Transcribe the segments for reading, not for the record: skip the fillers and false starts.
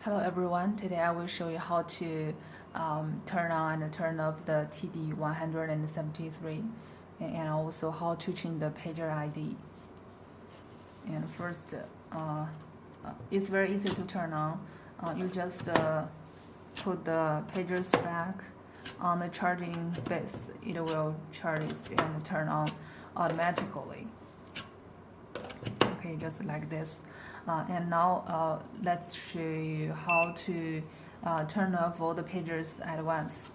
Hello everyone, today I will show you how to turn on and turn off the TD173 and also how to change the pager ID. And first, it's very easy to turn on. You just put the pagers back on the charging base. It will charge and turn on automatically. Okay, just like this. And now let's show you how to turn off all the pagers at once.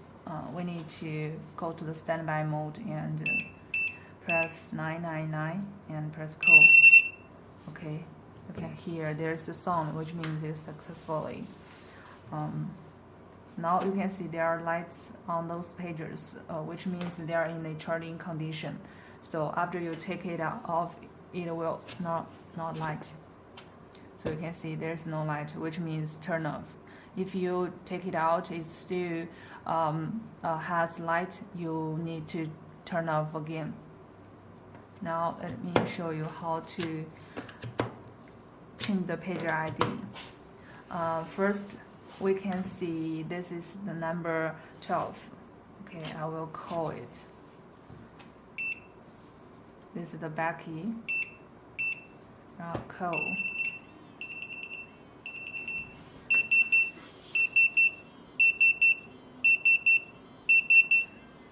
We need to go to the standby mode and press 999 and press call. Okay, here there's a sound which means it's successfully. Now you can see there are lights on those pagers, which means they are in a charging condition. So after you take it off, it will not light. So you can see there's no light, which means turn off. If you take it out, it still has light, you need to turn off again. Now let me show you how to change the pager ID. First, we can see this is the number 12. Okay, I will call it. This is the back key. Now call.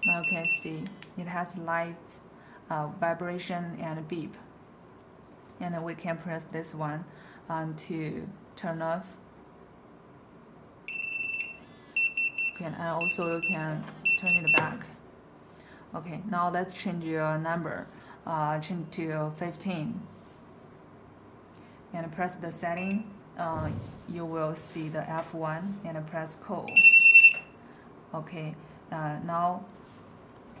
Now you can see it has light, vibration and beep. And then we can press this one to turn off. Okay, and also you can turn it back. Okay, now let's change your number. Change to 15. And press the setting. You will see the F1 and press call. Okay, now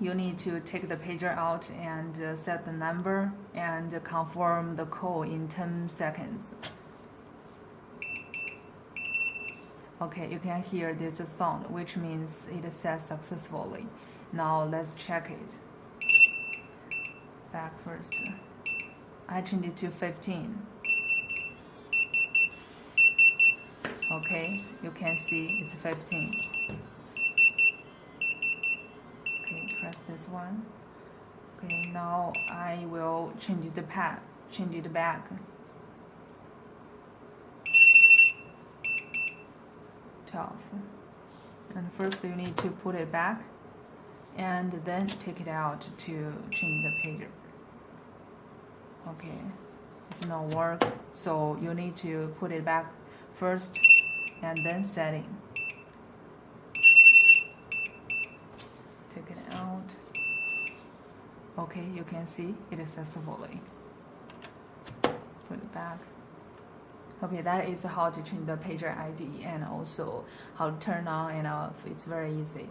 you need to take the pager out and set the number and confirm the call in 10 seconds. Okay, you can hear this sound, which means it is set successfully. Now let's check it. Back first. I changed it to 15. Okay, you can see it's 15. Okay, press this one. Okay, now I will change it back. 12. And first you need to put it back and then take it out to change the pager. Okay, it's not work, so you need to put it back first and then setting. Take it out. Okay, you can see it successfully. Put it back. Okay, that is how to change the pager ID and also how to turn on and off. It's very easy.